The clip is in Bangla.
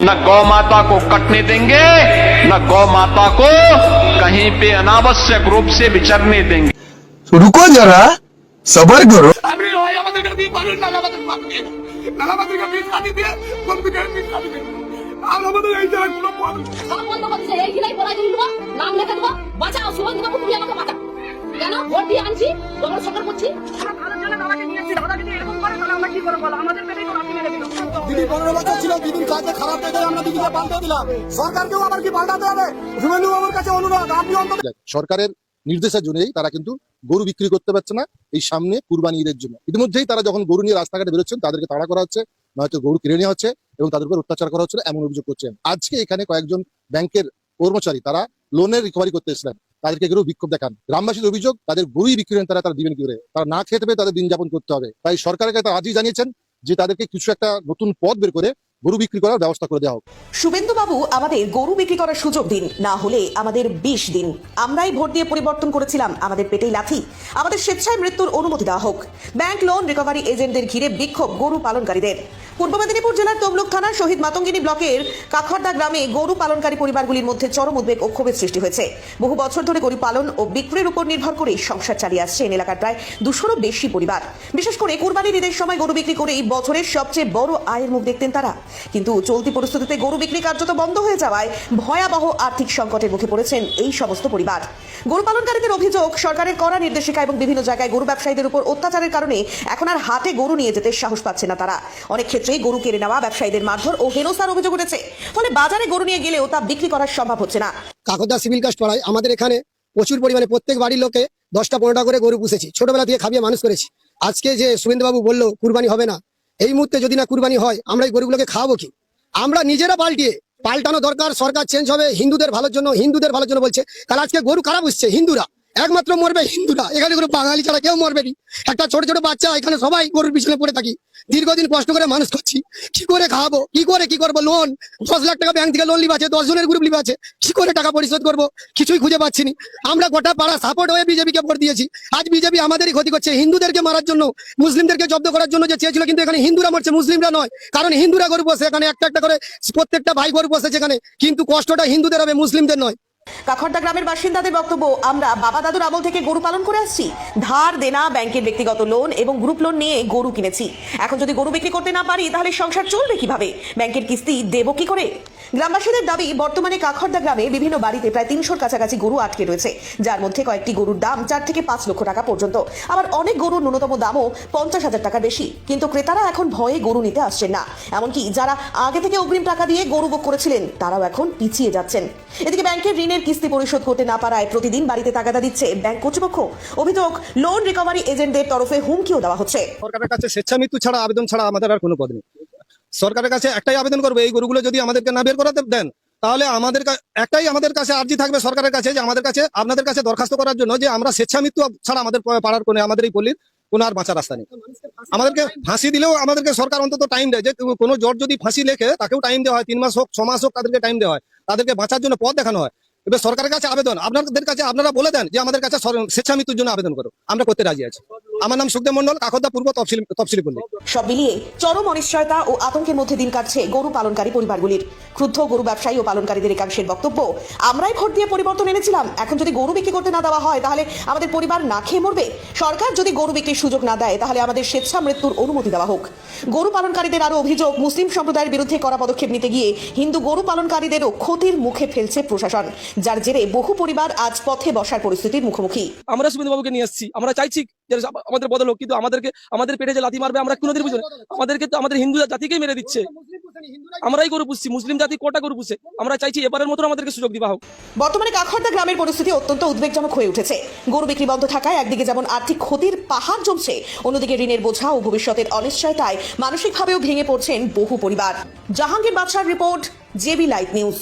न गौ माता को कटने देंगे, न गौ माता को कहीं पे अनावश्यक रूप से विचरने देंगे। रुको जरा, सबर करो। কেন ভোট দিয়ে আনছি তোমার সরকার করছি ভালোর জন্য দাদাকে নিয়েছি দাদা যদি এরকম করে তাহলে আমরা কি করে বলো আমাদের পেটেই তো রাখি মেরে দিল দিদি 15 বছর ছিল দিদির কাজে খারাপ দেখে আমরা দিদিকে পাল্টে দিলাম সরকারকেও আবার কি পাল্টাতে হবে শুভেন্দু বাবুর কাছে অনুরোধ আপনি অন্তত সরকারের নির্দেশের জন্যই তারা কিন্তু গরু বিক্রি করতে পারছে না এই সামনে কুরবানি ঈদের জন্য। ইতিমধ্যেই তারা যখন গরু নিয়ে রাস্তাঘাটে বেরোচ্ছেন তাদেরকে তাড়া করা হচ্ছে, নয়তো গরু কিনে নেওয়া হচ্ছে এবং তাদের উপর অত্যাচার করা হচ্ছে এমন অভিযোগ করছেন। আজকে এখানে কয়েকজন ব্যাংকের কর্মচারী তারা লোনের রিকভারি করতে এসেছিলেন, তাদেরকে গরু বিক্ষোভ দেখান। গ্রামবাসীর অভিযোগ তাদের গরুই বিক্রি করেন, তারা দিবেন কি করে, তারা না খেতে পেয়ে তাদের দিন যাপন করতে হবে। তাই সরকারের কাছে তারা আজই জানিয়েছেন যে তাদেরকে কিছু একটা নতুন পথ বের করে গরু বিক্রি করার ব্যবস্থা করে দেওয়া হোক। শুভেন্দু বাবু আমাদের গরু বিক্রি করার সুযোগ দিন, না হলে আমাদের 20 দিন। আমরাই ভোট দিয়ে পরিবর্তন করেছিলাম, আমাদের পেটেই লাথি। আমাদের স্বেচ্ছায় মৃত্যুর অনুমতি দেওয়া হোক। ব্যাংক লোন রিকভারি এজেন্টদের ঘিরে বিক্ষোভ গরু পালনকারীদের। পূর্ব মেদিনীপুর জেলার তমলুক থানার শহীদ মাতঙ্গিনী ব্লকের কাখরদা গ্রামে গরু পালনকারী পরিবারগুলির মধ্যে চরম উদ্বেগ ও ক্ষোভের সৃষ্টি হয়েছে। বহু বছর ধরে গরু পালন ও বিক্রির উপর নির্ভর করে সংসার চালিয়ে আসছে এলাকার প্রায় 200-রও বেশি পরিবার। বিশেষ করে কুরবানির ঈদের সময় গরু বিক্রি করেই বছরের সবচেয়ে বড় আয়ের মুখ দেখতেন তারা। কিন্তু চলতি পরিস্থিতিতে গরু বিক্রি কার্যত বন্ধ হয়ে যাওয়ায় ভয়াবহ আর্থিক সংকটের মুখে পড়েছেন এই সমস্ত পরিবার। গরু পালনকারীদের অভিযোগ, সরকারের কড়া নির্দেশিকা এবং বিভিন্ন জায়গায় গরু ব্যবসায়ীদের উপর অত্যাচারের কারণে এখন আর হাটে গরু নিয়ে যেতে সাহস পাচ্ছে না তারা। অনেক ক্ষেত্রেই গরু কেড়ে নেওয়া, ব্যবসায়ীদের মারধর ও হেনস্থার অভিযোগ উঠেছে। ফলে বাজারে গরু নিয়ে গেলেও তা বিক্রি করা সম্ভব হচ্ছে না। কাকরদা সিভিল কাস্ট পাড়ায় আমাদের এখানে প্রচুর পরিমাণে প্রত্যেক বাড়ির লোকে 10টা-15টা করে গরু পুষেছি, ছোটবেলা থেকে খাবিয়ে মানুষ করেছি। আজকে যে শুভেন্দু বাবু বললো কুরবানি হবে না, এই মুহূর্তে যদি না কুরবানি হয় আমরা এই গরুগুলোকে খাওয়াবো কি? আমরা নিজেরা পাল্টানো দরকার। সরকার চেঞ্জ হবে হিন্দুদের ভালোর জন্য বলছে। তাহলে আজকে গরু কারা বুঝছে? হিন্দুরা একমাত্র মরবে, হিন্দুরা। এখানে কোনো বাঙালি ছাড়া কেউ মরবে না। একটা ছোট ছোট বাচ্চা এখানে সবাই গরুর পিছনে পড়ে থাকি, দীর্ঘদিন কষ্ট করে মানুষ করছি। কি করে খাওয়াবো, কি করবো? লোন 10 লাখ টাকা ব্যাংক থেকে লোন লিবা আছে, 10 জনের গ্রুপ লিবা আছে, কি করে টাকা পরিশোধ করবো কিছুই খুঁজে পাচ্ছি না। আমরা গোটা পাড়া সাপোর্ট হয়ে বিজেপিকে ভোট দিয়েছি। আজ বিজেপি আমাদেরই ক্ষতি করছে, হিন্দুদেরকে মারার জন্য, মুসলিমদেরকে জব্দ করার জন্য যে চেয়েছিল, কিন্তু এখানে হিন্দুরা মরছে, মুসলিমরা নয়। কারণ হিন্দুরা গরু পোষে, এখানে একটা করে প্রত্যেকটা ভাই গরু পোষেছে এখানে, কিন্তু কষ্টটা হিন্দুদের হবে, মুসলিমদের নয়। কাখরদা গ্রামের বাসিন্দাদের বক্তব্য, আমরা বাবা দাদুর আমল থেকে গরু পালন করে আসছি। ধার দেনা, ব্যাংকের ব্যক্তিগত লোন এবং গ্রুপ লোন নিয়ে গরু কিনেছি। এখন যদি গরু বিক্রি করতে না পারি তাহলে সংসার চলবে কিভাবে? ব্যাংকের কিস্তি দেবো কি করে? গ্রামবাসীদের দাবি, বর্তমানে কাখরদা গ্রামে বিভিন্ন বাড়িতে প্রায় 300-র কাছাকাছি গরু আটকে রয়েছে, যার মধ্যে কয়েকটি গরুর দাম 4 থেকে 5 লক্ষ টাকা পর্যন্ত। আবার অনেক গরুর ন্যূনতম দামও 50,000 টাকার বেশি। কিন্তু ক্রেতারা এখন ভয়ে গরু নিতে আসছেন না। এমনকি যারা আগে থেকে অগ্রিম টাকা দিয়ে গরু বুক করেছিলেন তারাও এখন পিছিয়ে যাচ্ছেন। এদিকে ব্যাংকের ঋণের কিস্তি পরিশোধ করতে না পারায় প্রতিদিন বাড়িতে তাগাদা দিচ্ছে ব্যাংক কর্তৃপক্ষ। অভিযোগ, লোন রিকভারি এজেন্টদের তরফে হুমকিও দেওয়া হচ্ছে। সরকারের কাছে স্বেচ্ছা মৃত্যু ছাড়া, আবেদন ছাড়া আমাদের আর কোনো পথ নেই। সরকারের কাছে একটাই আবেদন করবো, এই গরুগুলো যদি আমাদেরকে না বের করাতে দেন তাহলে আমাদের কাছে আর্জি থাকবে সরকারের কাছে, যে আপনাদের কাছে দরখাস্ত করার জন্য যে আমরা স্বেচ্ছা মৃত্যু ছাড়া আমাদের পাড়ার কোণে, আমাদের এই পল্লীর কোনো আর বাঁচার রাস্তা নেই। আমাদেরকে ফাঁসি দিলেও আমাদেরকে সরকার অন্তত টাইম দেয়, যে কোনো জজ যদি ফাঁসি লেখে তাকেও টাইম দেওয়া হয়, 3 মাস হোক 6 মাস হোক, তাদেরকে টাইম দেওয়া হয়, তাদেরকে বাঁচার জন্য পথ দেখানো হয়। এবার সরকারের কাছে আবেদন, আপনাদের কাছে আপনারা বলে দেন যে আমাদের কাছে স্বেচ্ছা মৃত্যুর জন্য আবেদন করো, আমরা করতে রাজি আছি। আমার নাম সুখদেব মন্ডল, কাখরদা পূর্ব তফসিলি পল্লী। সব মিলিয়ে চরম অনিশ্চয়তা ও আতঙ্কের মধ্যে দিন কাটছে গরু পালনকারী পরিবারগুলির। ক্ষুব্ধ গরু ব্যবসায়ী ও পালনকারীদের একাংশের বক্তব্য, আমরাই ভোট দিয়ে পরিবর্তন এনেছিলাম, এখন যদি গরু বিক্রি করতে না দেওয়া হয় তাহলে আমাদের পরিবার না খেয়ে মরবে। সরকার যদি গরু বিক্রির সুযোগ না দেয় তাহলে আমাদের স্বেচ্ছা মৃত্যুর অনুমতি দেওয়া হোক। গরু পালনকারীদের আরো অভিযোগ, মুসলিম সম্প্রদায়ের বিরুদ্ধে কড়া পদক্ষেপ নিতে গিয়ে হিন্দু গরু পালনকারীদেরও ক্ষতির মুখে ফেলছে প্রশাসন, যার জেরে বহু পরিবার আজ পথে বসার পরিস্থিতির মুখোমুখি। আমরা শুভেন্দু বাবুকে নিয়ে আসছি, আমরা চাইছি যে আমাদের বদল হোক, কিন্তু আমাদের পেটে যে লাথি মারবে আমরা কোনোদিন বুঝি না। আমাদেরকে তো আমাদের হিন্দু জাতিকেই মেরে দিচ্ছে। আমরাই গরু পুষছি, মুসলিম জাতি কোটা গরু পুষে। আমরা চাইছি এবারের মতো আমাদেরকে সুযোগ দিবা হোক। বর্তমানে কাখরদা গ্রামের পরিস্থিতি অত্যন্ত উদ্বেগজনক হয়ে উঠেছে। গরু বিক্রি বন্ধ থাকায় একদিকে যেমন আর্থিক ক্ষতির পাহাড় জমছে, অন্যদিকে ঋণের বোঝা ও ভবিষ্যতের অনিশ্চয়তায় মানসিকভাবেও ভেঙে পড়ছেন বহু পরিবার। জাহাঙ্গীর বাদশার রিপোর্ট, জেবি লাইভ নিউজ।